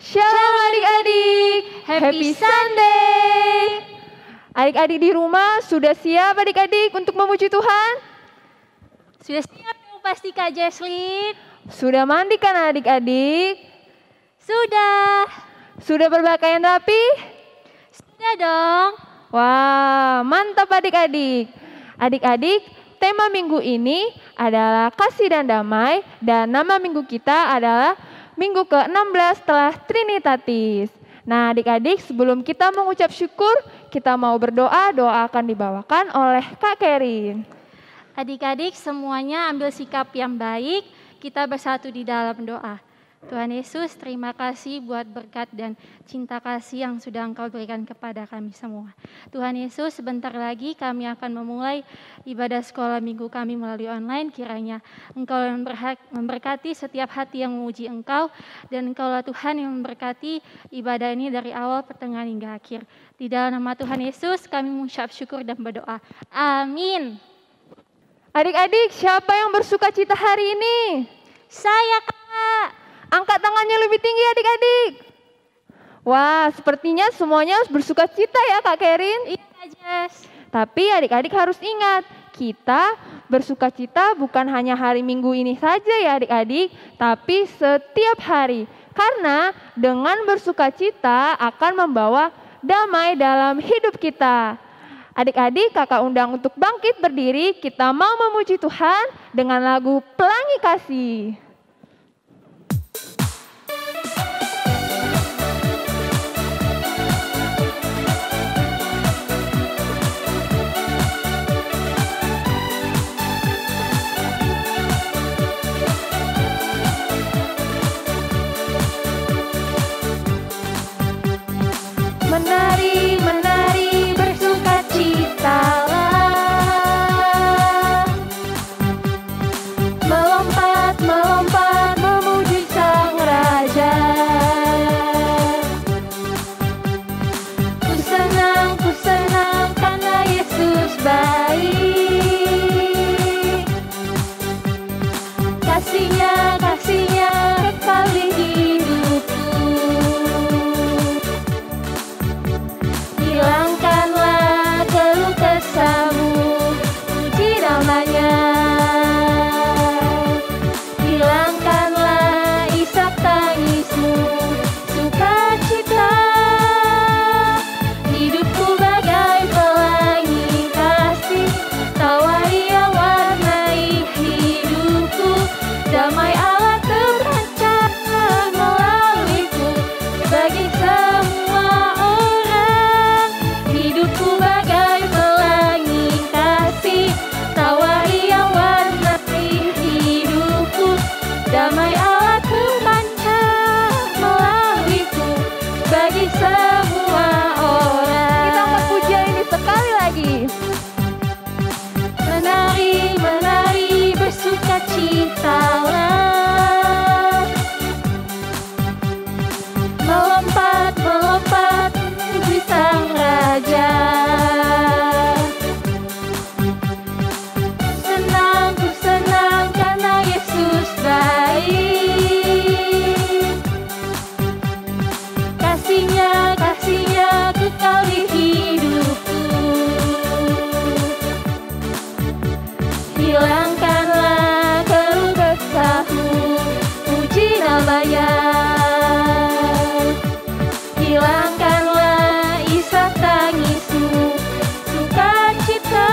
Shalom adik-adik, happy Sunday. Adik-adik di rumah sudah siap adik-adik untuk memuji Tuhan? Sudah siap dong pasti Kak Jesslyn? Sudah mandi kan adik-adik? Sudah. Sudah berpakaian rapi? Sudah dong. Wah, mantap adik-adik. Adik-adik, tema minggu ini adalah kasih dan damai, dan nama minggu kita adalah minggu ke-16 setelah Trinitatis. Nah adik-adik, sebelum kita mengucap syukur, kita mau berdoa. Doa akan dibawakan oleh Kak Kerin. Adik-adik semuanya ambil sikap yang baik, kita bersatu di dalam doa. Tuhan Yesus, terima kasih buat berkat dan cinta kasih yang sudah Engkau berikan kepada kami semua. Tuhan Yesus, sebentar lagi kami akan memulai ibadah sekolah minggu kami melalui online. Kiranya Engkau yang memberkati setiap hati yang memuji Engkau, dan Engkaulah Tuhan yang memberkati ibadah ini dari awal, pertengahan hingga akhir. Di dalam nama Tuhan Yesus kami mengucap syukur dan berdoa. Amin. Adik-adik, siapa yang bersuka cita hari ini? Saya, Kak. Angkat tangannya lebih tinggi adik-adik. Wah, sepertinya semuanya harus bersuka cita ya Kak Kerin. Iya Kak Jess. Tapi adik-adik harus ingat, kita bersuka cita bukan hanya hari Minggu ini saja ya adik-adik, tapi setiap hari. Karena dengan bersuka cita akan membawa damai dalam hidup kita. Adik-adik, kakak undang untuk bangkit berdiri, kita mau memuji Tuhan dengan lagu Pelangi Kasih. Menari, menari, bersukacitalah. Melompat, melompat, memuji Sang Raja. Ku senang karena Yesus baik. Kasih-Nya, kasih-Nya kekal di hidupku. Hilangkanlah keluh kesahmu, puji namanya. Hilangkanlah isak tangismu, sukacita. Hidupku bagai pelangi kasih, tawari yang warnai hidupku. Damai Allah terpancar melaluiku bagi semua orang. Hidupku bagai pelangi kasih, tawari yang warnai hidupku. Damai Allah terpancar melaluiku bagi semua orang. Kita angkat pujian ini sekali lagi. Menari, menari, bersukacitalah. Melompat, melompat, puji Sang Raja. Ku senang karena Yesus baik. Kasih-Nya, kasih-Nya kekal di hidupku. Hilangkanlah keluh kesahmu, puji namanya. Hilangkanlah isak tangismu, sukacita.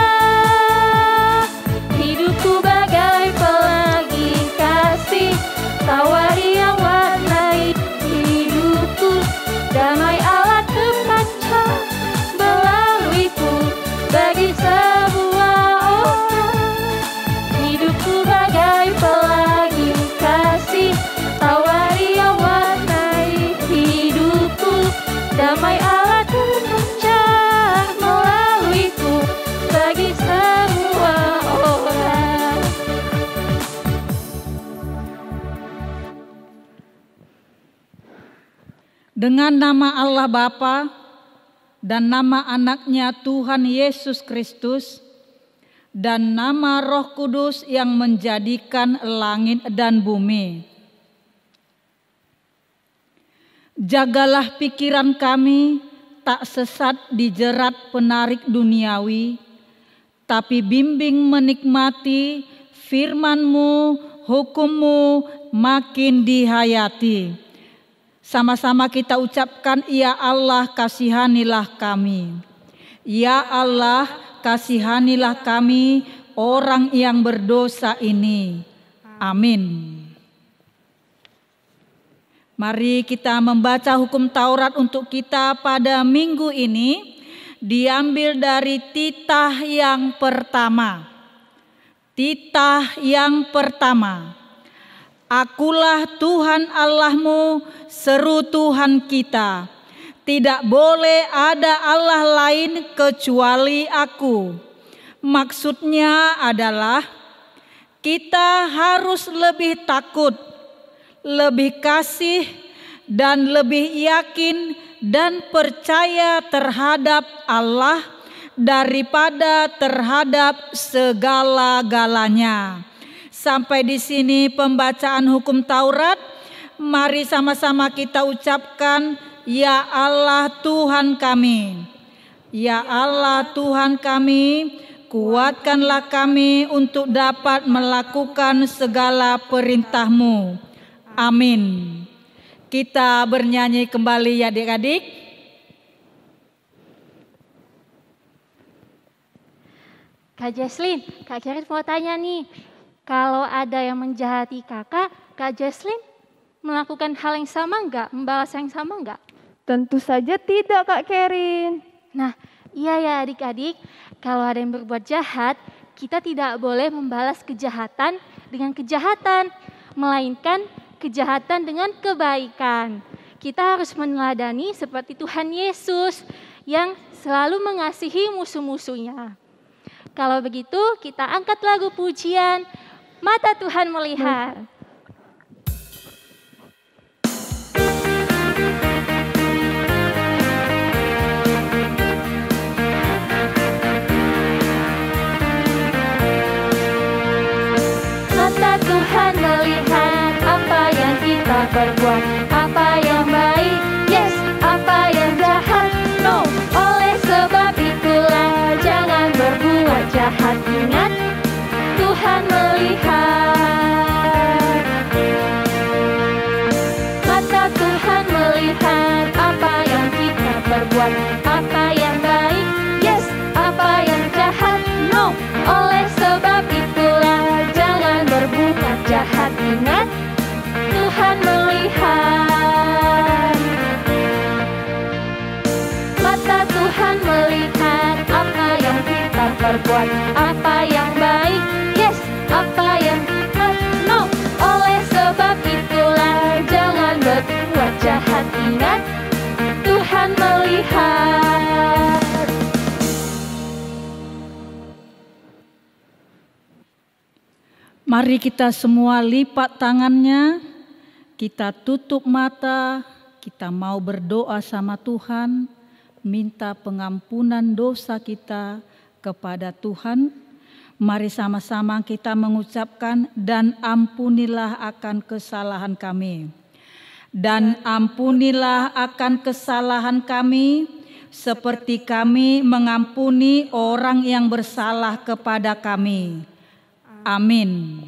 Hidupku bagai pelangi kasih, tawari yang warnai hidupku. Damai Allah terpancar melaluiku bagi semua orang. Hidupku bagai pelangi kasih, tawari yang warnai hidupku. Damai Allah terpancar melaluiku bagi semua orang. Dengan nama Allah Bapa dan nama anaknya Tuhan Yesus Kristus dan nama Roh Kudus yang menjadikan langit dan bumi. Jagalah pikiran kami tak sesat dijerat penarik duniawi, tapi bimbing menikmati firman-Mu, hukum-Mu makin dihayati. Sama-sama kita ucapkan, ya Allah kasihanilah kami. Ya Allah kasihanilah kami orang yang berdosa ini. Amin. Mari kita membaca hukum Taurat untuk kita pada minggu ini, diambil dari titah yang pertama. Titah yang pertama. Akulah Tuhan Allahmu, seru Tuhan kita. Tidak boleh ada Allah lain kecuali aku. Maksudnya adalah kita harus lebih takut, lebih kasih, dan lebih yakin dan percaya terhadap Allah daripada terhadap segala-galanya. Sampai di sini pembacaan hukum Taurat. Mari sama-sama kita ucapkan, ya Allah Tuhan kami. Ya Allah Tuhan kami, kuatkanlah kami untuk dapat melakukan segala perintah-Mu. Amin. Kita bernyanyi kembali ya adik-adik. Kak Jesslyn, Kak Kerit mau tanya nih. Kalau ada yang menjahati kakak, Kak Jesslyn melakukan hal yang sama enggak? Membalas yang sama enggak? Tentu saja tidak, Kak Kerin. Nah, iya ya adik-adik, kalau ada yang berbuat jahat, kita tidak boleh membalas kejahatan dengan kejahatan, melainkan kejahatan dengan kebaikan. Kita harus meneladani seperti Tuhan Yesus yang selalu mengasihi musuh-musuhnya. Kalau begitu, kita angkat lagu pujian, Mata Tuhan Melihat. Mata Tuhan melihat apa yang kita perbuat, apa yang baik, yes, apa yang jahat, no. Oleh sebab itulah jangan berbuat jahat. Ingat, Tuhan melihat. Mata Tuhan melihat apa yang kita perbuat, apa yang baik, yes, apa yang jahat, no. Oleh sebab itulah jangan berbuat jahat. Ingat, Tuhan melihat. Mata Tuhan melihat apa yang kita perbuat, apa yang baik, yes, apa yang jahat, no. Oleh sebab itulah jangan berbuat jahat. Ingat, Tuhan melihat. Mari kita semua lipat tangannya, kita tutup mata, kita mau berdoa sama Tuhan, minta pengampunan dosa kita kepada Tuhan. Mari sama-sama kita mengucapkan, dan ampunilah akan kesalahan kami. Dan ampunilah akan kesalahan kami, seperti kami mengampuni orang yang bersalah kepada kami. Amin.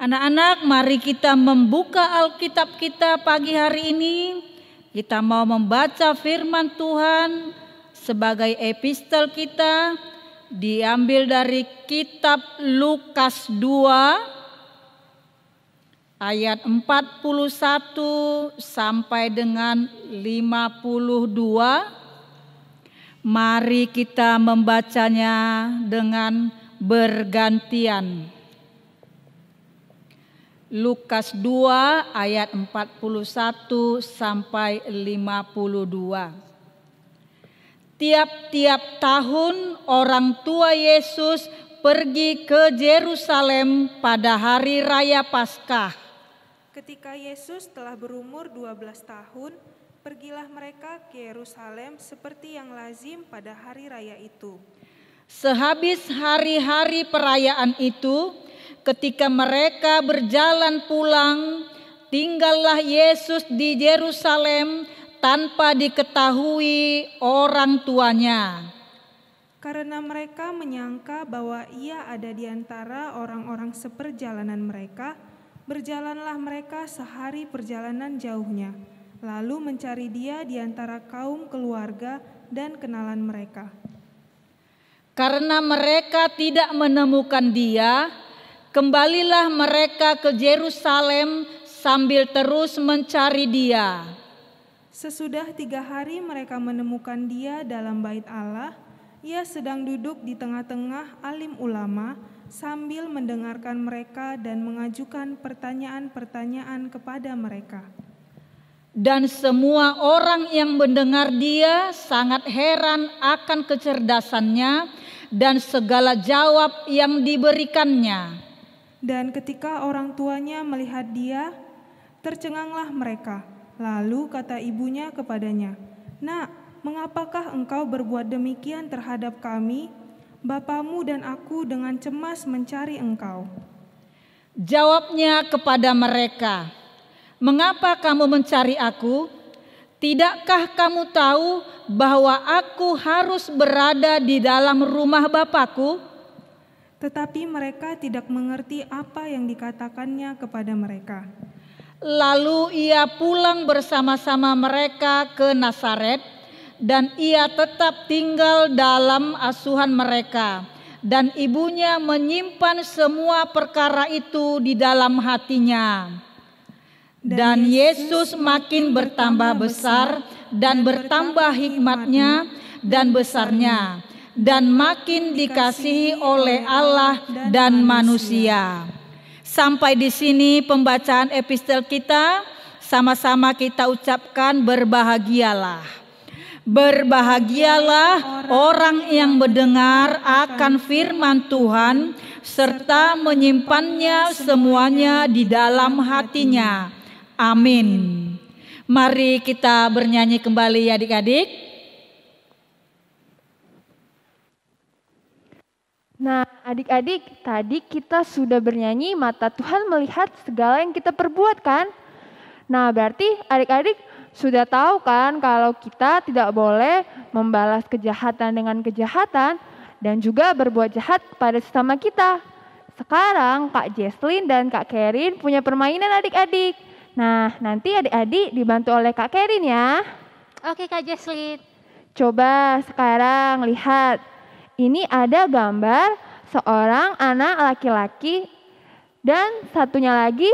Anak-anak, mari kita membuka Alkitab kita pagi hari ini. Kita mau membaca firman Tuhan sebagai epistel kita, diambil dari kitab Lukas 2 ayat 41 sampai dengan 52. Mari kita membacanya dengan bergantian. Lukas 2 ayat 41 sampai 52. Tiap-tiap tahun orang tua Yesus pergi ke Yerusalem pada hari raya Paskah. Ketika Yesus telah berumur 12 tahun, pergilah mereka ke Yerusalem seperti yang lazim pada hari raya itu. Sehabis hari-hari perayaan itu, ketika mereka berjalan pulang, tinggallah Yesus di Yerusalem tanpa diketahui orang tuanya. Karena mereka menyangka bahwa ia ada di antara orang-orang seperjalanan mereka, berjalanlah mereka sehari perjalanan jauhnya, lalu mencari dia di antara kaum keluarga dan kenalan mereka. Karena mereka tidak menemukan dia, kembalilah mereka ke Yerusalem sambil terus mencari dia. Sesudah 3 hari mereka menemukan dia dalam bait Allah. Ia sedang duduk di tengah-tengah alim ulama sambil mendengarkan mereka dan mengajukan pertanyaan-pertanyaan kepada mereka. Dan semua orang yang mendengar dia sangat heran akan kecerdasannya dan segala jawab yang diberikannya. Dan ketika orang tuanya melihat dia, tercenganglah mereka. Lalu kata ibunya kepadanya, "Nak, mengapakah engkau berbuat demikian terhadap kami? Bapamu dan aku dengan cemas mencari engkau." Jawabnya kepada mereka, "Mengapa kamu mencari aku? Tidakkah kamu tahu bahwa aku harus berada di dalam rumah Bapakku?" Tetapi mereka tidak mengerti apa yang dikatakannya kepada mereka. Lalu ia pulang bersama-sama mereka ke Nazaret, dan ia tetap tinggal dalam asuhan mereka. Dan ibunya menyimpan semua perkara itu di dalam hatinya. Dan Yesus makin bertambah besar dan bertambah hikmatnya dan besarnya, dan makin dikasihi oleh Allah dan manusia. Sampai di sini pembacaan epistel kita. Sama-sama kita ucapkan berbahagialah. Berbahagialah orang yang mendengar akan firman Tuhan serta menyimpannya semuanya di dalam hatinya. Amin. Mari kita bernyanyi kembali adik-adik. Nah, adik-adik, tadi kita sudah bernyanyi mata Tuhan melihat segala yang kita perbuat kan? Nah, berarti adik-adik sudah tahu kan kalau kita tidak boleh membalas kejahatan dengan kejahatan dan juga berbuat jahat kepada sesama kita. Sekarang Kak Jesslyn dan Kak Kerin punya permainan adik-adik. Nah, nanti adik-adik dibantu oleh Kak Kerin ya. Oke Kak Jesslyn. Coba sekarang lihat. Ini ada gambar seorang anak laki-laki dan satunya lagi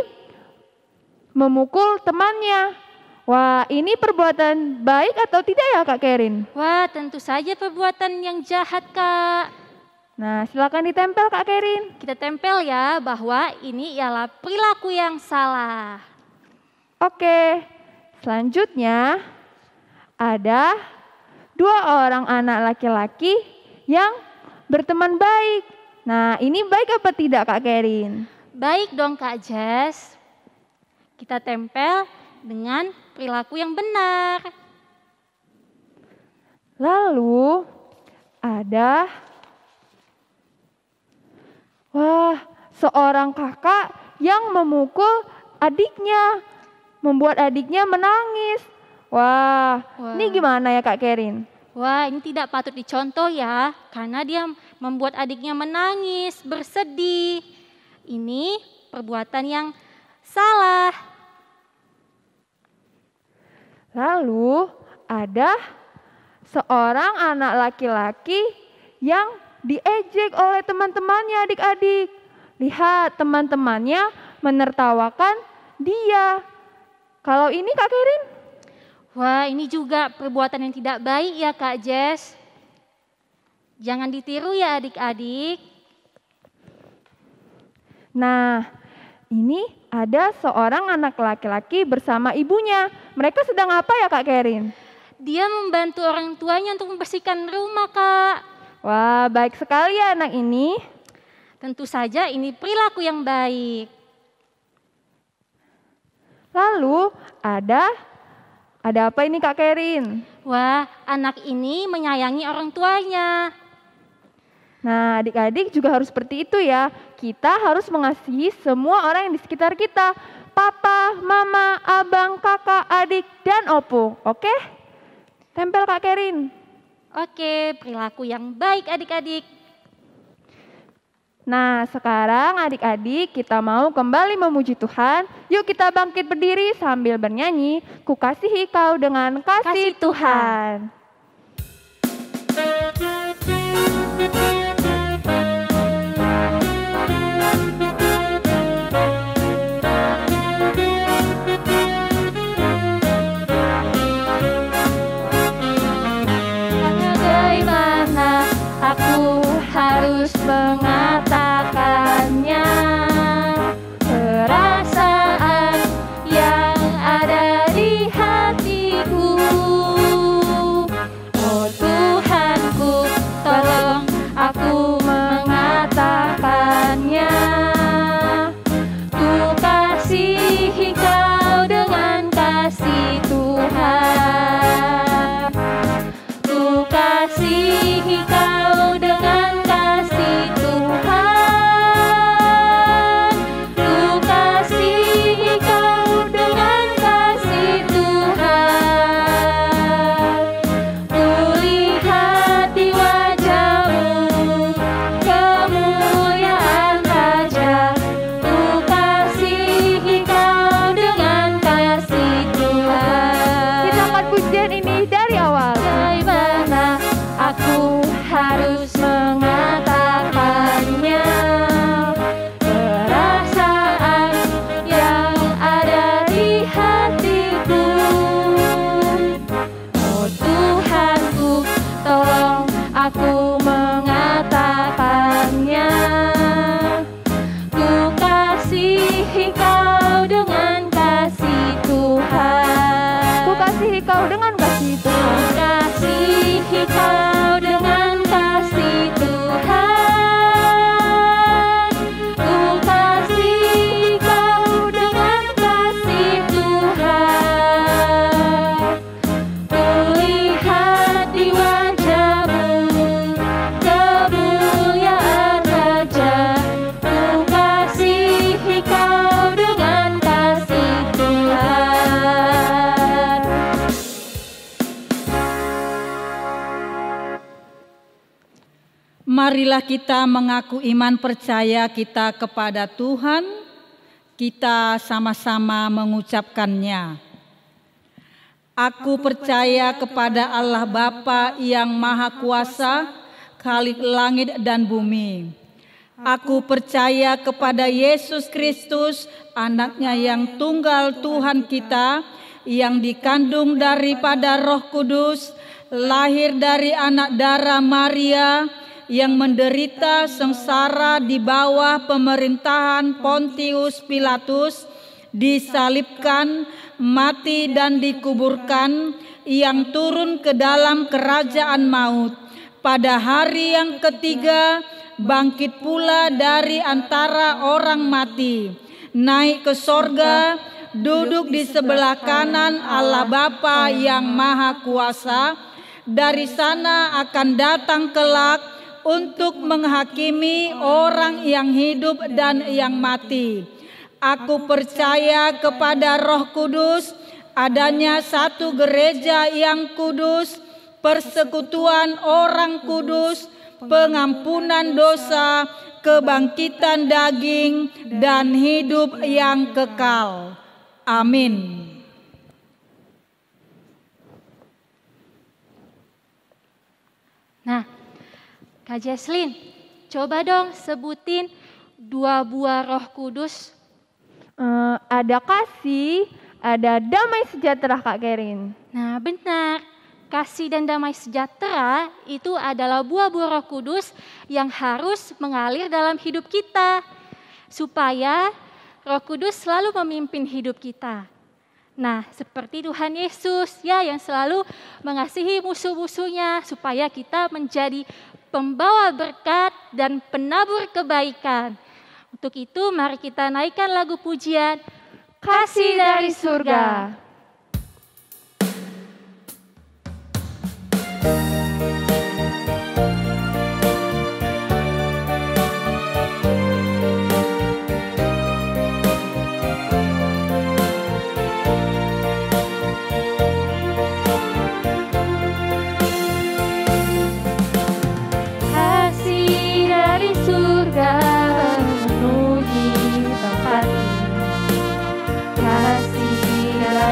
memukul temannya. Wah, ini perbuatan baik atau tidak ya Kak Kerin? Wah, tentu saja perbuatan yang jahat Kak. Nah, silakan ditempel Kak Kerin. Kita tempel ya bahwa ini ialah perilaku yang salah. Oke, selanjutnya ada 2 orang anak laki-laki yang berteman baik. Nah, ini baik apa tidak Kak Kerin? Baik dong Kak Jess. Kita tempel dengan perilaku yang benar. Lalu ada seorang kakak yang memukul adiknya, membuat adiknya menangis. Wah. Ini gimana ya Kak Kerin? Wah, ini tidak patut dicontoh ya, karena dia membuat adiknya menangis, bersedih. Ini perbuatan yang salah. Lalu ada seorang anak laki-laki yang diejek oleh teman-temannya adik-adik. Lihat teman-temannya menertawakan dia. Kalau ini Kak Kerin? Wah, ini juga perbuatan yang tidak baik ya Kak Jess. Jangan ditiru ya adik-adik. Nah, ini ada seorang anak laki-laki bersama ibunya. Mereka sedang apa ya Kak Kerin? Dia membantu orang tuanya untuk membersihkan rumah Kak. Wah, baik sekali ya anak ini. Tentu saja ini perilaku yang baik. Lalu ada apa ini Kak Kerin? Wah, anak ini menyayangi orang tuanya. Nah, adik-adik juga harus seperti itu ya. Kita harus mengasihi semua orang yang di sekitar kita. papa, mama, abang, kakak, adik, dan opung. Oke? Tempel Kak Kerin. Oke, perilaku yang baik adik-adik. Nah, sekarang adik-adik kita mau kembali memuji Tuhan. Yuk kita bangkit berdiri sambil bernyanyi, Ku kasihi kau dengan kasih Tuhan. Bagaimana aku harus mengatakannya, perasaan yang ada di hatiku. Oh Tuhanku, tolong aku mengatakannya. Ku kasihi kau dengan kasih Tuhan. Ku kasihi kau dengan kasih Tuhan. Ku kasihi kau dengan kasih Tuhan. Kulihat di wajah-Mu kemuliaan Raja. Ku kasihi kau dengan kasih Tuhan. Kita akan pujian ini dari awal. Bagaimana aku harus mengatakannya, perasaan yang ada di hatiku. Oh Tuhanku, tolong aku mengatakannya. Ku kasihi kau dengan kasih Tuhan. Ku kasihi kau dengan kasih Tuhan. Kasihi kau dengan kasih Tuhan. Ku kasihi kau dengan kasih Tuhan. Kulihat di wajah-Mu kemuliaan Raja. Ku kasihi kau dengan kasih Tuhan. Marilah kita mengaku iman percaya kita kepada Tuhan. Kita sama-sama mengucapkannya. Aku percaya kepada Allah Bapa yang Maha Kuasa, Khalik langit dan bumi. Aku percaya kepada Yesus Kristus, Anak-Nya yang tunggal Tuhan kita, yang dikandung daripada Roh Kudus, lahir dari anak darah Maria, yang menderita sengsara di bawah pemerintahan Pontius Pilatus, disalibkan, mati dan dikuburkan, yang turun ke dalam kerajaan maut. Pada hari yang ketiga, bangkit pula dari antara orang mati, naik ke sorga, duduk di sebelah kanan Allah Bapa yang Maha Kuasa. Dari sana akan datang kelak untuk menghakimi orang yang hidup dan yang mati. Aku percaya kepada Roh Kudus, adanya satu gereja yang kudus, persekutuan orang kudus, pengampunan dosa, kebangkitan daging, dan hidup yang kekal. Amin. Nah, Kak Jesslyn, coba dong sebutin 2 buah Roh Kudus. Ada kasih, ada damai sejahtera Kak Kerin. Nah, benar. Kasih dan damai sejahtera itu adalah buah-buah Roh Kudus yang harus mengalir dalam hidup kita, supaya Roh Kudus selalu memimpin hidup kita. Nah, seperti Tuhan Yesus ya, yang selalu mengasihi musuh-musuhnya supaya kita menjadi pembawa berkat dan penabur kebaikan. Untuk itu mari kita naikkan lagu pujian Kasih dari Surga.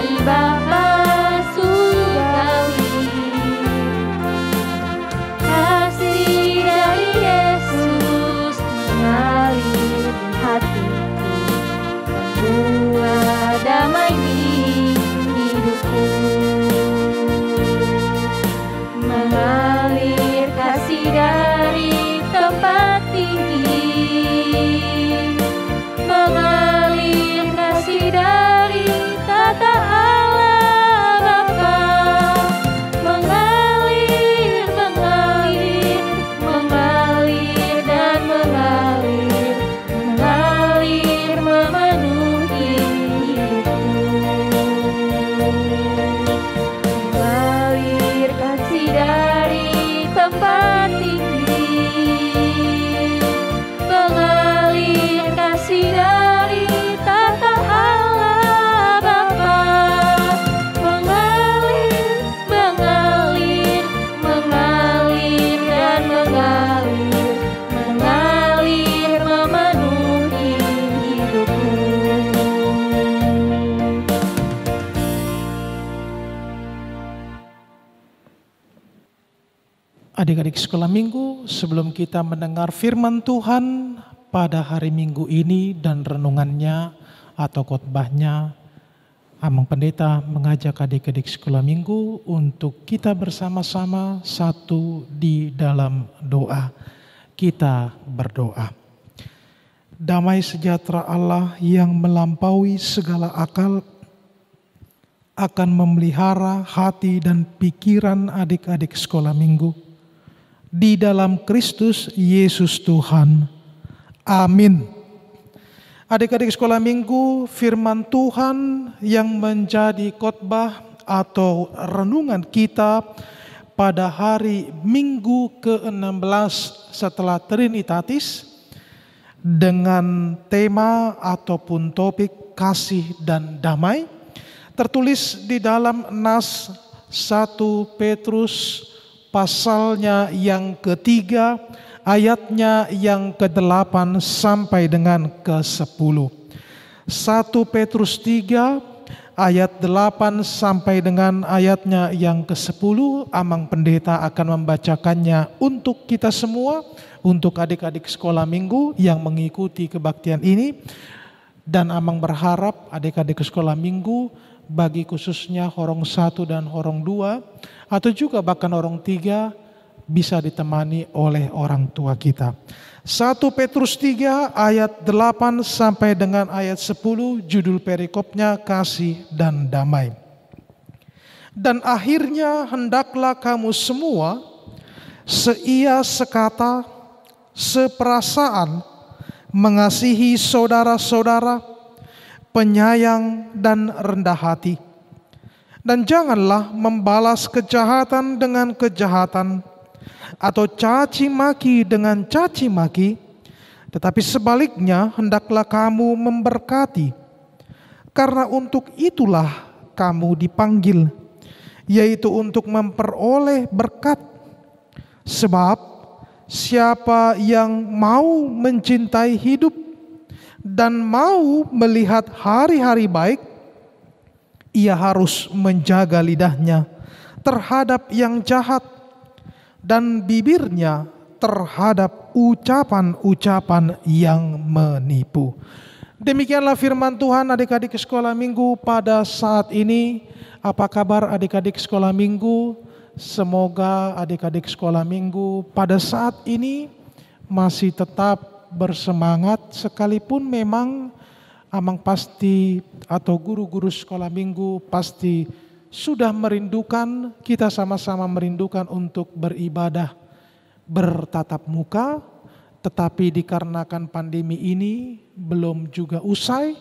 dari Bapa surgawi, kasih dari Yesus mengalir di hatiku, membuat damai di hidupku. Mengalir kasih dari tempat tinggi, mengalir kasih dari tata Allah Bapa, mengalir, mengalir, mengalir dan mengalir, mengalir memenuhi hidupku. Mengalir kasih dari tempat tinggi, mengalir kasih dari tata Allah Bapa, mengalir, mengalir, mengalir dan mengalir, mengalir memenuhi hidupku. Adik-adik sekolah minggu, sebelum kita mendengar firman Tuhan pada hari Minggu ini dan renungannya atau khotbahnya, Amang Pendeta mengajak adik-adik sekolah minggu untuk kita bersama-sama satu di dalam doa. Kita berdoa. Damai sejahtera Allah yang melampaui segala akal akan memelihara hati dan pikiran adik-adik sekolah minggu di dalam Kristus Yesus Tuhan. Amin. Adik-adik sekolah minggu, firman Tuhan yang menjadi khotbah atau renungan kita pada hari Minggu ke-16 setelah Trinitatis dengan tema ataupun topik kasih dan damai, tertulis di dalam nas 1 Petrus pasalnya yang ketiga, ayatnya yang ke-8 sampai dengan ke-10. 1 Petrus 3 ayat 8 sampai dengan ayatnya yang ke-10, Amang Pendeta akan membacakannya untuk kita semua, untuk adik-adik sekolah minggu yang mengikuti kebaktian ini. Dan Amang berharap adik-adik sekolah minggu, bagi khususnya Horong 1 dan Horong 2, atau juga bahkan Horong 3, bisa ditemani oleh orang tua kita. 1 Petrus 3 ayat 8 sampai dengan ayat 10, judul perikopnya kasih dan damai. Dan akhirnya hendaklah kamu semua seia sekata, seperasaan, mengasihi saudara-saudara, penyayang dan rendah hati. Dan janganlah membalas kejahatan dengan kejahatan, atau caci maki dengan caci maki, tetapi sebaliknya hendaklah kamu memberkati, karena untuk itulah kamu dipanggil, yaitu untuk memperoleh berkat. Sebab siapa yang mau mencintai hidup dan mau melihat hari-hari baik, ia harus menjaga lidahnya terhadap yang jahat dan bibirnya terhadap ucapan-ucapan yang menipu. Demikianlah firman Tuhan adik-adik sekolah minggu pada saat ini. Apa kabar adik-adik sekolah minggu? Semoga adik-adik sekolah minggu pada saat ini masih tetap bersemangat, sekalipun memang Amang pasti atau guru-guru sekolah minggu pasti sudah merindukan, kita sama-sama merindukan untuk beribadah bertatap muka, tetapi dikarenakan pandemi ini belum juga usai,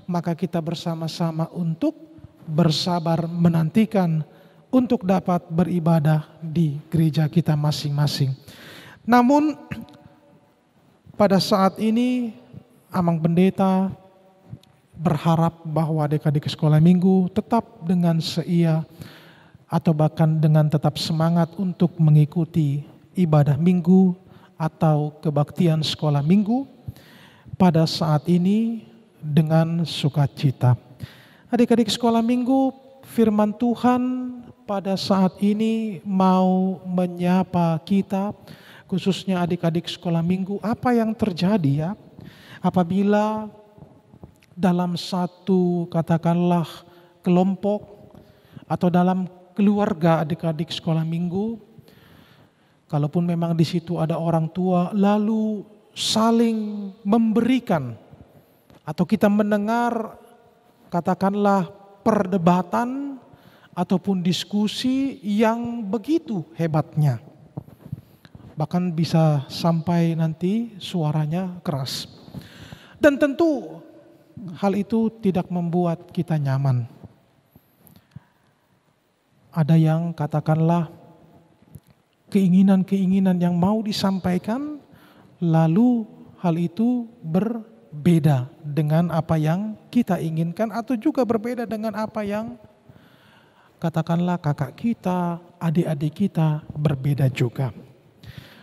maka kita bersama-sama untuk bersabar menantikan untuk dapat beribadah di gereja kita masing-masing. Namun pada saat ini Amang Pendeta berharap bahwa adik-adik sekolah minggu tetap dengan seia atau bahkan dengan tetap semangat untuk mengikuti ibadah minggu atau kebaktian sekolah minggu pada saat ini dengan sukacita. Adik-adik sekolah minggu, firman Tuhan pada saat ini mau menyapa kita, khususnya adik-adik sekolah minggu, apa yang terjadi ya apabila dalam satu katakanlah kelompok atau dalam keluarga adik-adik sekolah minggu, kalaupun memang di situ ada orang tua, lalu saling memberikan atau kita mendengar katakanlah perdebatan ataupun diskusi yang begitu hebatnya. Bahkan bisa sampai nanti suaranya keras. Dan tentu hal itu tidak membuat kita nyaman. Ada yang katakanlah keinginan-keinginan yang mau disampaikan, lalu hal itu berbeda dengan apa yang kita inginkan atau juga berbeda dengan apa yang katakanlah kakak kita, adik-adik kita berbeda juga.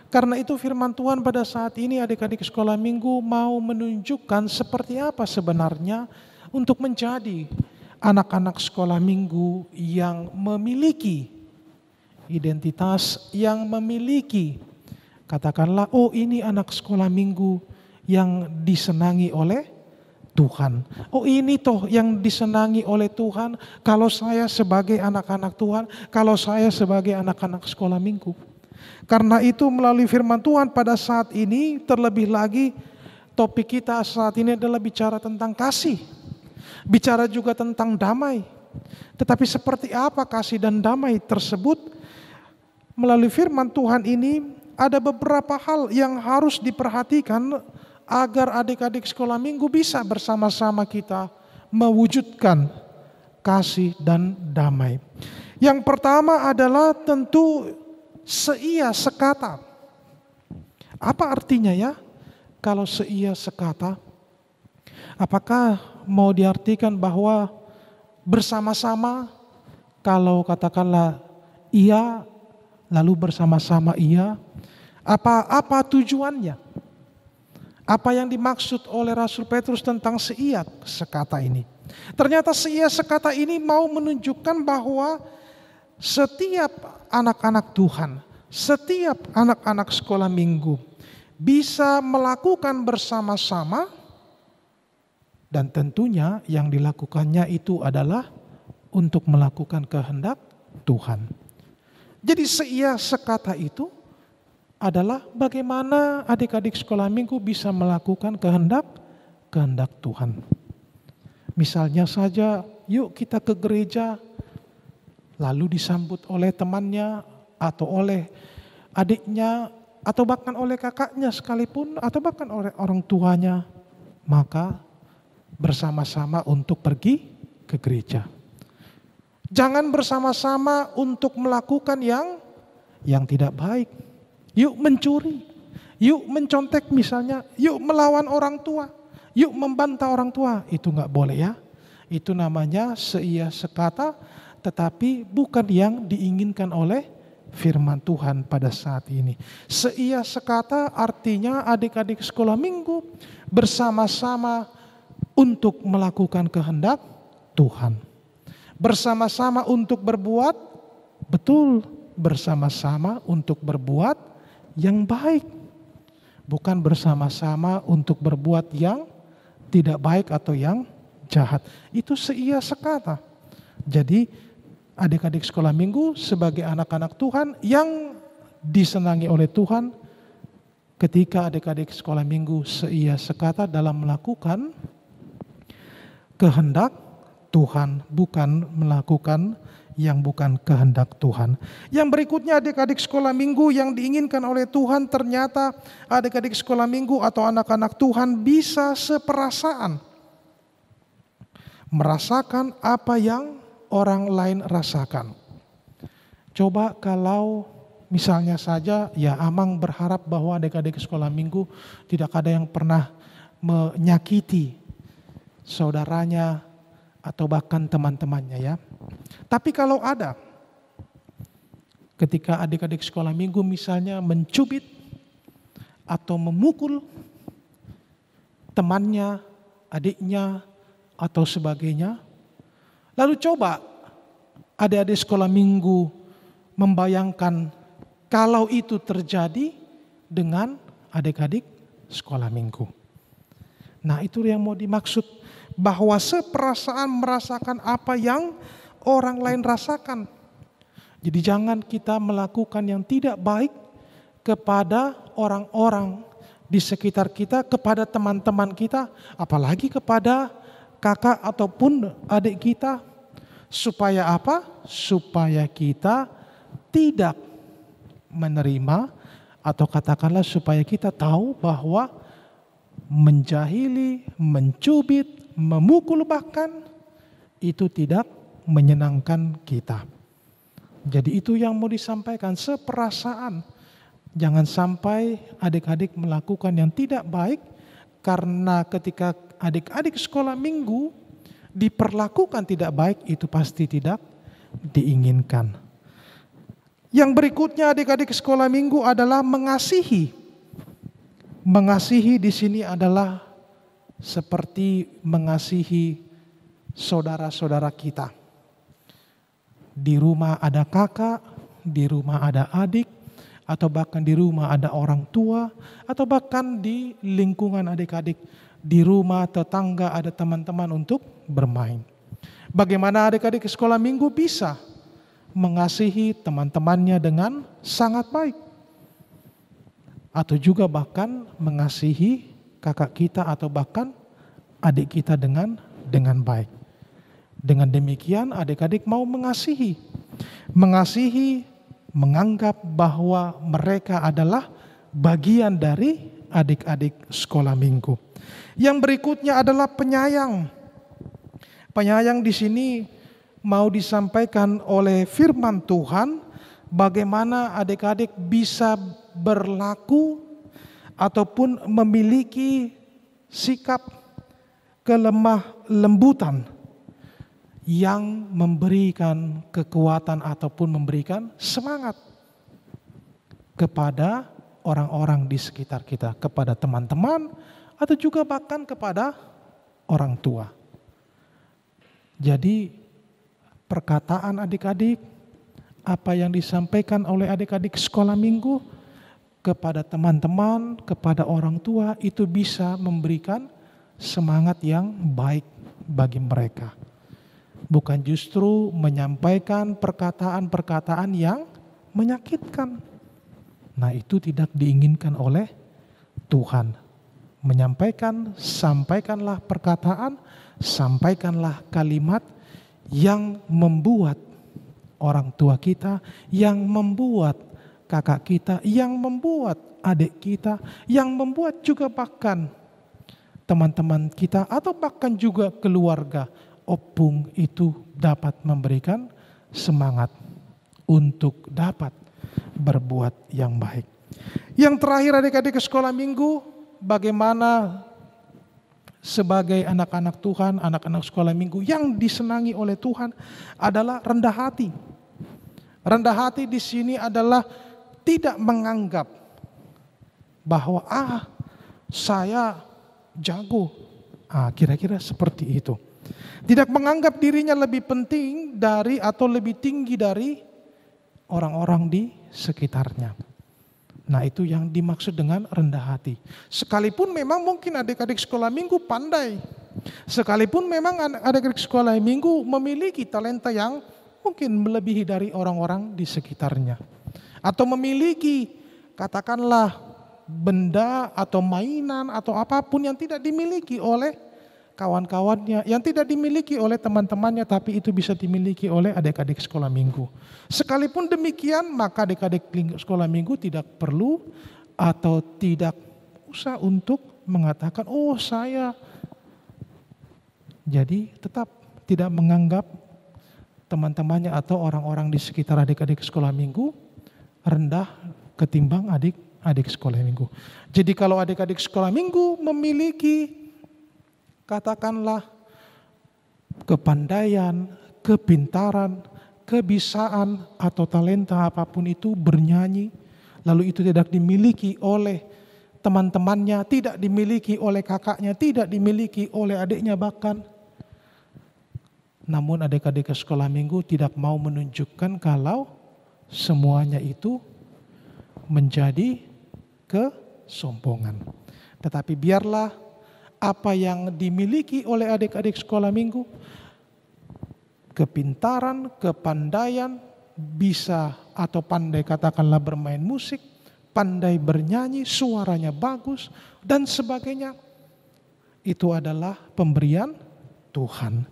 Karena itu firman Tuhan pada saat ini adik-adik sekolah minggu mau menunjukkan seperti apa sebenarnya untuk menjadi anak-anak sekolah minggu yang memiliki identitas, yang memiliki katakanlah, oh ini anak sekolah minggu yang disenangi oleh Tuhan. Oh ini toh yang disenangi oleh Tuhan kalau saya sebagai anak-anak Tuhan, kalau saya sebagai anak-anak sekolah minggu. Karena itu melalui firman Tuhan pada saat ini, terlebih lagi topik kita saat ini adalah bicara tentang kasih. Bicara juga tentang damai. Tetapi seperti apa kasih dan damai tersebut? Melalui firman Tuhan ini ada beberapa hal yang harus diperhatikan agar adik-adik sekolah minggu bisa bersama-sama kita mewujudkan kasih dan damai. Yang pertama adalah tentu seia sekata. Apa artinya ya? Kalau seia sekata, apakah mau diartikan bahwa bersama-sama, kalau katakanlah iya, lalu bersama-sama iya, apa tujuannya? Apa yang dimaksud oleh Rasul Petrus tentang seia sekata ini? Ternyata seia sekata ini mau menunjukkan bahwa setiap anak-anak Tuhan, setiap anak-anak sekolah minggu bisa melakukan bersama-sama, dan tentunya yang dilakukannya itu adalah untuk melakukan kehendak Tuhan. Jadi seia sekata itu adalah bagaimana adik-adik sekolah minggu bisa melakukan kehendak Tuhan. Misalnya saja, yuk kita ke gereja, lalu disambut oleh temannya atau oleh adiknya atau bahkan oleh kakaknya sekalipun atau bahkan oleh orang tuanya, maka bersama-sama untuk pergi ke gereja. Jangan bersama-sama untuk melakukan yang tidak baik. Yuk mencuri, yuk mencontek misalnya, yuk melawan orang tua, yuk membantah orang tua. Itu gak boleh ya. Itu namanya seia sekata, tetapi bukan yang diinginkan oleh firman Tuhan pada saat ini. Seia sekata artinya adik-adik sekolah minggu bersama-sama untuk melakukan kehendak Tuhan. Bersama-sama untuk berbuat, betul, bersama-sama untuk berbuat yang baik. Bukan bersama-sama untuk berbuat yang tidak baik atau yang jahat. Itu seia sekata. Jadi adik-adik sekolah minggu sebagai anak-anak Tuhan yang disenangi oleh Tuhan, ketika adik-adik sekolah minggu seia sekata dalam melakukan kehendak Tuhan, bukan melakukan yang bukan kehendak Tuhan. Yang berikutnya adik-adik sekolah minggu yang diinginkan oleh Tuhan, ternyata adik-adik sekolah minggu atau anak-anak Tuhan bisa seperasaan. Merasakan apa yang orang lain rasakan. Coba kalau misalnya saja ya Amang berharap bahwa adik-adik sekolah minggu tidak ada yang pernah menyakiti saudaranya atau bahkan teman-temannya ya. Tapi kalau ada, ketika adik-adik sekolah minggu misalnya mencubit atau memukul temannya, adiknya atau sebagainya, Lalu coba adik-adik sekolah minggu membayangkan kalau itu terjadi dengan adik-adik sekolah minggu. Nah, itu yang mau dimaksud, bahwa seperasaan merasakan apa yang orang lain rasakan. Jadi jangan kita melakukan yang tidak baik kepada orang-orang di sekitar kita, kepada teman-teman kita, apalagi kepada kakak ataupun adik kita. Supaya apa? Supaya kita tidak menerima, atau katakanlah supaya kita tahu bahwa menjahili, mencubit, memukul bahkan itu tidak menyenangkan kita. Jadi itu yang mau disampaikan, seperasaan. Jangan sampai adik-adik melakukan yang tidak baik, karena ketika adik-adik sekolah minggu diperlakukan tidak baik, itu pasti tidak diinginkan. Yang berikutnya adik-adik sekolah minggu adalah mengasihi. Mengasihi di sini adalah seperti mengasihi saudara-saudara kita. Di rumah ada kakak, di rumah ada adik, atau bahkan di rumah ada orang tua, atau bahkan di lingkungan adik-adik, di rumah tetangga ada teman-teman untuk bermain. Bagaimana adik-adik sekolah minggu bisa mengasihi teman-temannya dengan sangat baik, atau juga bahkan mengasihi kakak kita atau bahkan adik kita dengan baik. Dengan demikian adik-adik mau mengasihi, menganggap bahwa mereka adalah bagian dari adik-adik sekolah minggu. Yang berikutnya adalah penyayang. Penyayang di sini mau disampaikan oleh firman Tuhan, bagaimana adik-adik bisa berlaku ataupun memiliki sikap kelemah lembutan yang memberikan kekuatan ataupun memberikan semangat kepada orang-orang di sekitar kita, kepada teman-teman atau juga bahkan kepada orang tua. Jadi perkataan adik-adik, apa yang disampaikan oleh adik-adik sekolah minggu kepada teman-teman, kepada orang tua, itu bisa memberikan semangat yang baik bagi mereka. Bukan justru menyampaikan perkataan-perkataan yang menyakitkan. Nah, itu tidak diinginkan oleh Tuhan. Menyampaikan, sampaikanlah perkataan, sampaikanlah kalimat yang membuat orang tua kita, yang membuat kakak kita, yang membuat adik kita, yang membuat juga bahkan teman-teman kita atau bahkan juga keluarga opung itu dapat memberikan semangat untuk dapat berbuat yang baik. Yang terakhir adik-adik ke sekolah minggu, bagaimana sebagai anak-anak Tuhan, anak-anak sekolah minggu yang disenangi oleh Tuhan adalah rendah hati. Rendah hati di sini adalah tidak menganggap bahwa saya jago. Kira-kira seperti itu. Tidak menganggap dirinya lebih penting dari atau lebih tinggi dari orang-orang di sekitarnya. Nah, itu yang dimaksud dengan rendah hati. Sekalipun memang mungkin adik-adik sekolah minggu pandai. Sekalipun memang adik-adik sekolah minggu memiliki talenta yang mungkin melebihi dari orang-orang di sekitarnya. Atau memiliki katakanlah benda atau mainan atau apapun yang tidak dimiliki oleh kawan-kawannya, yang tidak dimiliki oleh teman-temannya, tapi itu bisa dimiliki oleh adik-adik sekolah minggu. Sekalipun demikian, maka adik-adik sekolah minggu tidak perlu atau tidak usah untuk mengatakan, saya. Jadi tetap tidak menganggap teman-temannya atau orang-orang di sekitar adik-adik sekolah minggu rendah ketimbang adik-adik sekolah minggu. Jadi kalau adik-adik sekolah minggu memiliki katakanlah kepandaian, kepintaran, kebisaan atau talenta apapun itu bernyanyi, lalu itu tidak dimiliki oleh teman-temannya, tidak dimiliki oleh kakaknya, tidak dimiliki oleh adiknya bahkan, Namun adik-adik sekolah minggu tidak mau menunjukkan kalau semuanya itu menjadi kesombongan. Tetapi biarlah apa yang dimiliki oleh adik-adik sekolah minggu, kepintaran, kepandaian, bisa atau pandai katakanlah bermain musik, pandai bernyanyi, suaranya bagus, dan sebagainya. Itu adalah pemberian Tuhan.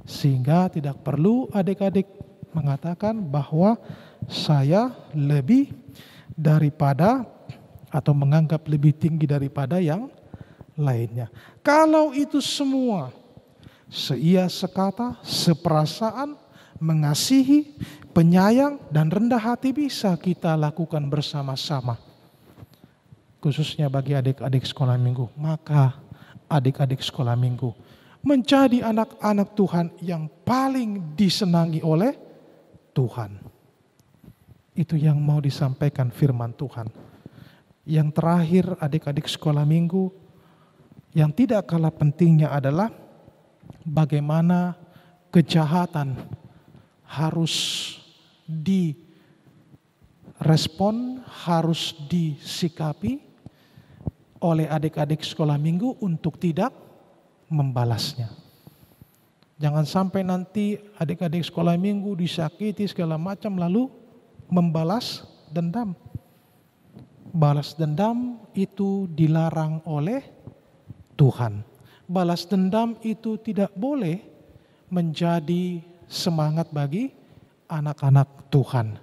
Sehingga tidak perlu adik-adik mengatakan bahwa saya lebih daripada atau menganggap lebih tinggi daripada yang lainnya. Kalau itu semua seia sekata, seperasaan, mengasihi, penyayang, dan rendah hati bisa kita lakukan bersama-sama. Khususnya bagi adik-adik sekolah minggu. Maka adik-adik sekolah minggu menjadi anak-anak Tuhan yang paling disenangi oleh Tuhan. Itu yang mau disampaikan firman Tuhan. Yang terakhir adik-adik sekolah minggu, yang tidak kalah pentingnya adalah bagaimana kejahatan harus direspon, harus disikapi oleh adik-adik sekolah minggu untuk tidak membalasnya. Jangan sampai nanti adik-adik sekolah minggu disakiti segala macam lalu membalas dendam. Balas dendam itu dilarang oleh Tuhan. Balas dendam itu tidak boleh menjadi semangat bagi anak-anak Tuhan.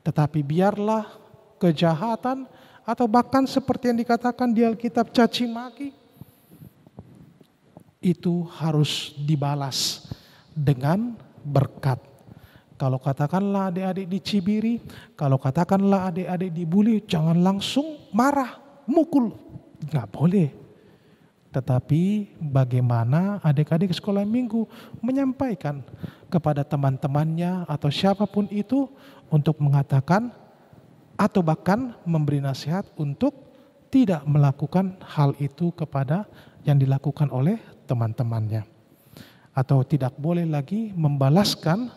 Tetapi biarlah kejahatan atau bahkan seperti yang dikatakan di Alkitab caci maki itu harus dibalas dengan berkat. Kalau katakanlah adik-adik dicibiri, kalau katakanlah adik-adik dibully, jangan langsung marah, mukul. Nggak boleh. Tetapi bagaimana adik-adik sekolah minggu menyampaikan kepada teman-temannya atau siapapun itu untuk mengatakan atau bahkan memberi nasihat untuk tidak melakukan hal itu kepada yang dilakukan oleh teman-temannya. Atau tidak boleh lagi membalaskan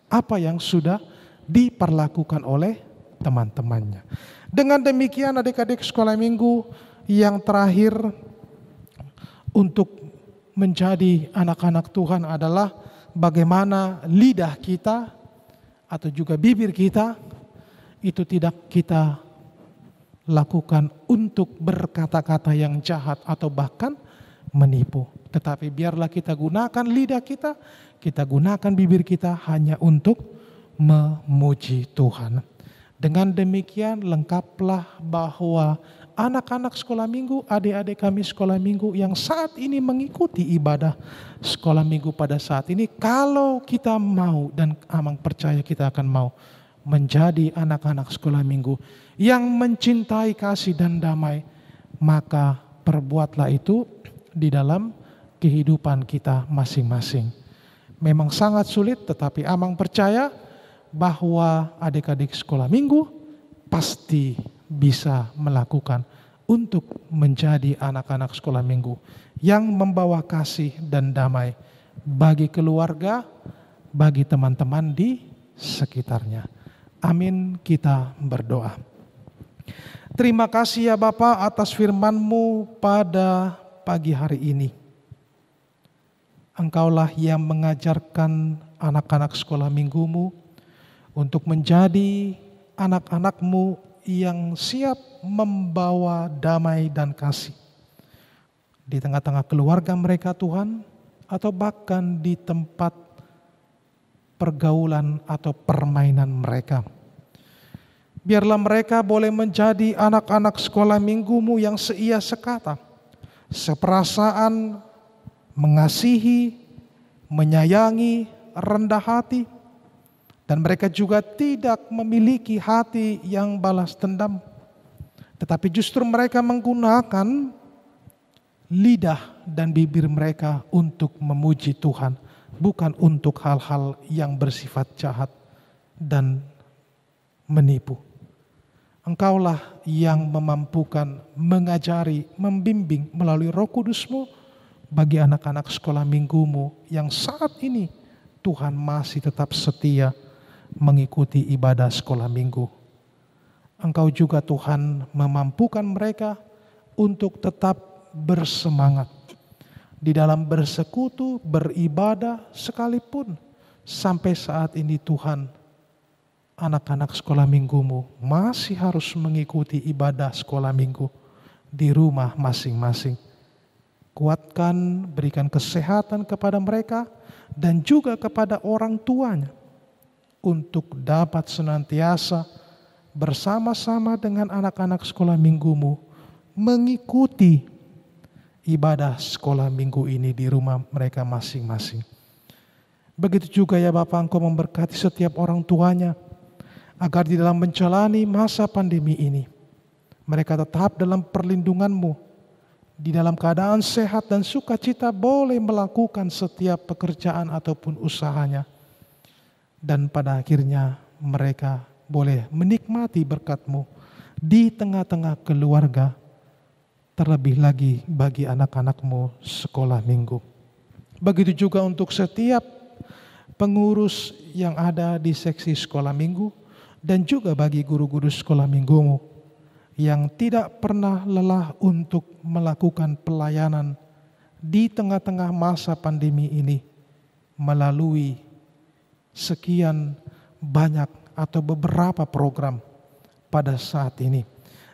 apa yang sudah diperlakukan oleh teman-temannya. Dengan demikian adik-adik sekolah minggu yang terakhir untuk menjadi anak-anak Tuhan adalah bagaimana lidah kita atau juga bibir kita itu tidak kita lakukan untuk berkata-kata yang jahat atau bahkan menipu. Tetapi biarlah kita gunakan lidah kita gunakan bibir kita hanya untuk memuji Tuhan. Dengan demikian lengkaplah bahwa anak-anak sekolah minggu, adik-adik kami sekolah minggu yang saat ini mengikuti ibadah sekolah minggu pada saat ini, kalau kita mau dan amang percaya kita akan mau menjadi anak-anak sekolah minggu yang mencintai kasih dan damai, maka perbuatlah itu di dalam kehidupan kita masing-masing. Memang sangat sulit, tetapi amang percaya bahwa adik-adik sekolah minggu pasti bisa melakukan untuk menjadi anak-anak sekolah minggu yang membawa kasih dan damai bagi keluarga, bagi teman-teman di sekitarnya. Amin, kita berdoa. Terima kasih ya Bapa atas firman-Mu pada pagi hari ini. Engkaulah yang mengajarkan anak-anak sekolah minggu-Mu untuk menjadi anak-anak-Mu yang siap membawa damai dan kasih di tengah-tengah keluarga mereka Tuhan, atau bahkan di tempat pergaulan atau permainan mereka. Biarlah mereka boleh menjadi anak-anak sekolah minggu-Mu yang seia sekata, seperasaan, mengasihi, menyayangi, rendah hati, dan mereka juga tidak memiliki hati yang balas dendam, tetapi justru mereka menggunakan lidah dan bibir mereka untuk memuji Tuhan, bukan untuk hal-hal yang bersifat jahat dan menipu. Engkaulah yang memampukan, mengajari, membimbing melalui Roh Kudus-Mu bagi anak-anak sekolah minggu-Mu yang saat ini Tuhan masih tetap setia mengikuti ibadah sekolah minggu. Engkau juga Tuhan memampukan mereka untuk tetap bersemangat di dalam bersekutu, beribadah sekalipun. Sampai saat ini Tuhan, anak-anak sekolah minggumu masih harus mengikuti ibadah sekolah minggu di rumah masing-masing. Kuatkan, berikan kesehatan kepada mereka dan juga kepada orang tuanya untuk dapat senantiasa bersama-sama dengan anak-anak sekolah minggumu mengikuti ibadah sekolah minggu ini di rumah mereka masing-masing. Begitu juga ya Bapa, Engkau memberkati setiap orang tuanya agar di dalam menjalani masa pandemi ini mereka tetap dalam perlindungan-Mu, di dalam keadaan sehat dan sukacita boleh melakukan setiap pekerjaan ataupun usahanya. Dan pada akhirnya mereka boleh menikmati berkat-Mu di tengah-tengah keluarga, terlebih lagi bagi anak-anak-Mu sekolah minggu. Begitu juga untuk setiap pengurus yang ada di seksi sekolah minggu dan juga bagi guru-guru sekolah minggu-Mu yang tidak pernah lelah untuk melakukan pelayanan di tengah-tengah masa pandemi ini melalui sekian banyak atau beberapa program pada saat ini.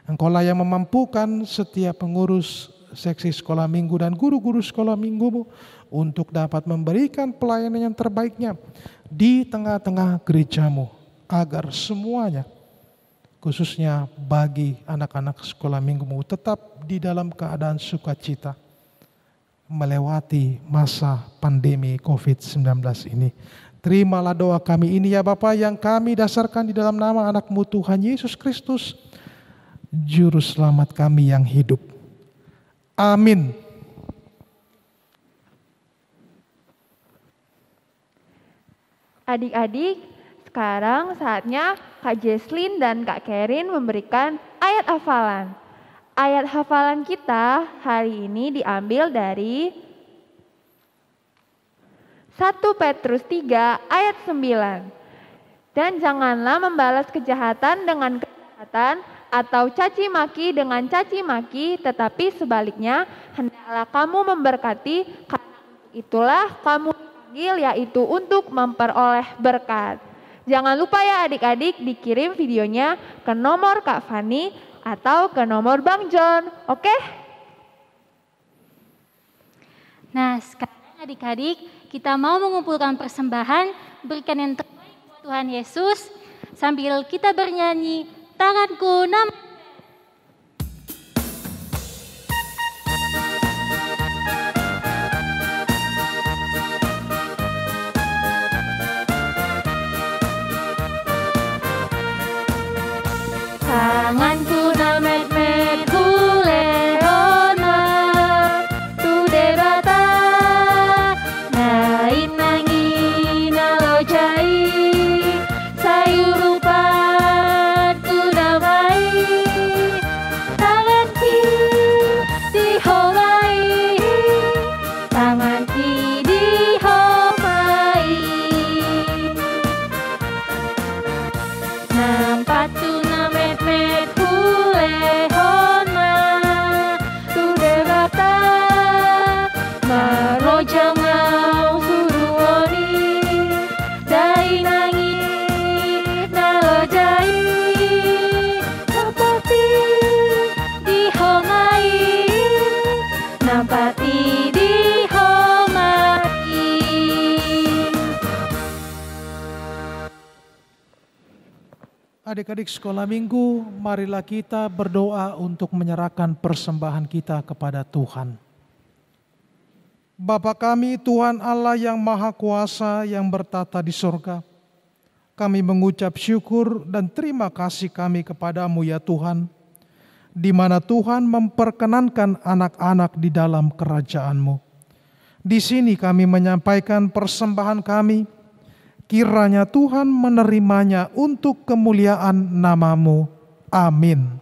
Engkaulah yang memampukan setiap pengurus seksi sekolah minggu dan guru-guru sekolah minggu untuk dapat memberikan pelayanan yang terbaiknya di tengah-tengah gereja-Mu, agar semuanya, khususnya bagi anak-anak sekolah minggu-Mu, tetap di dalam keadaan sukacita melewati masa pandemi COVID-19 ini. Terimalah doa kami ini ya Bapa, yang kami dasarkan di dalam nama anak-Mu Tuhan Yesus Kristus, Juru Selamat kami yang hidup. Amin. Adik-adik, sekarang saatnya Kak Jesslyn dan Kak Kerin memberikan ayat hafalan. Ayat hafalan kita hari ini diambil dari 1 Petrus 3 ayat 9. Dan janganlah membalas kejahatan dengan kejahatan atau caci maki dengan caci maki, tetapi sebaliknya hendaklah kamu memberkati, karena itulah kamu dipanggil, yaitu untuk memperoleh berkat. Jangan lupa ya adik-adik, dikirim videonya ke nomor Kak Fani atau ke nomor Bang John, oke? Nah, sekarang adik-adik, kita mau mengumpulkan persembahan, berikan yang terbaik buat Tuhan Yesus, sambil kita bernyanyi, tanganku nama. Tanganku na met kuleona tu debata na inangi na lojai sayurupan tu damai tanganki dihomai tanganki dihomai nampak tu met kulehon ma tu debata marojang ngau suruoni dai nangi nalojai nampati dihomai nampati dihomai. Adik-adik sekolah minggu, marilah kita berdoa untuk menyerahkan persembahan kita kepada Tuhan. Bapa kami, Tuhan Allah yang Maha Kuasa yang bertata di sorga, kami mengucap syukur dan terima kasih kami kepadamu ya Tuhan, di mana Tuhan memperkenankan anak-anak di dalam kerajaan-Mu. Di sini kami menyampaikan persembahan kami, kiranya Tuhan menerimanya untuk kemuliaan nama-Mu. Amin.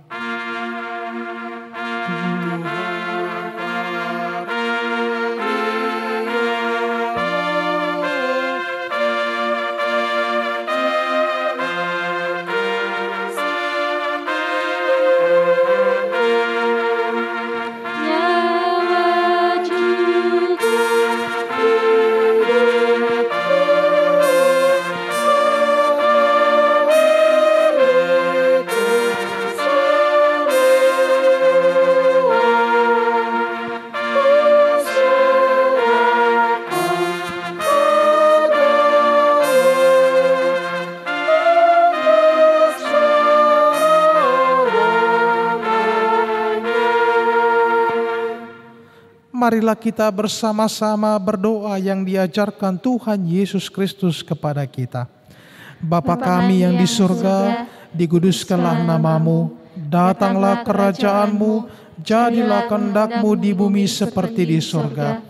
marilah kita bersama-sama berdoa yang diajarkan Tuhan Yesus Kristus kepada kita. Bapa kami yang di surga, dikuduskanlah namamu, datanglah kerajaan-Mu, jadilah kehendak-Mu di bumi seperti di surga.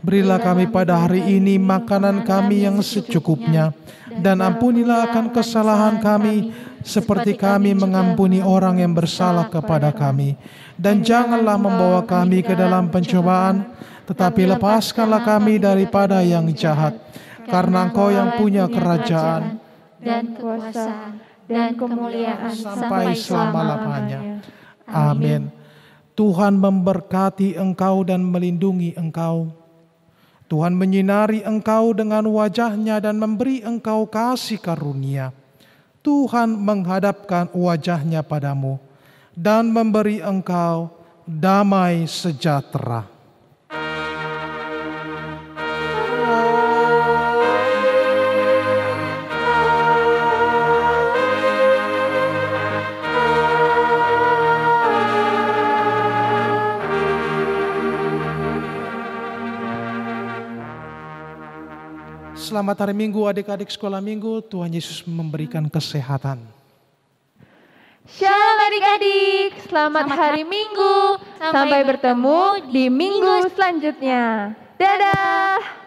Berilah kami pada hari ini makanan kami yang secukupnya, dan ampunilah akan kesalahan kami, seperti kami mengampuni orang yang bersalah kepada kami. Dan janganlah membawa kami ke dalam pencobaan, tetapi lepaskanlah kami daripada yang jahat. Karena Engkau yang punya kerajaan dan kekuasaan dan kemuliaan sampai selama-lamanya. Amin. Tuhan memberkati engkau dan melindungi engkau. Tuhan menyinari engkau dengan wajah-Nya dan memberi engkau kasih karunia. Tuhan menghadapkan wajah-Nya padamu dan memberi engkau damai sejahtera. Selamat hari Minggu adik-adik sekolah minggu, Tuhan Yesus memberikan kesehatan. Shalom adik-adik, selamat hari Minggu. Sampai bertemu di minggu selanjutnya. Dadah.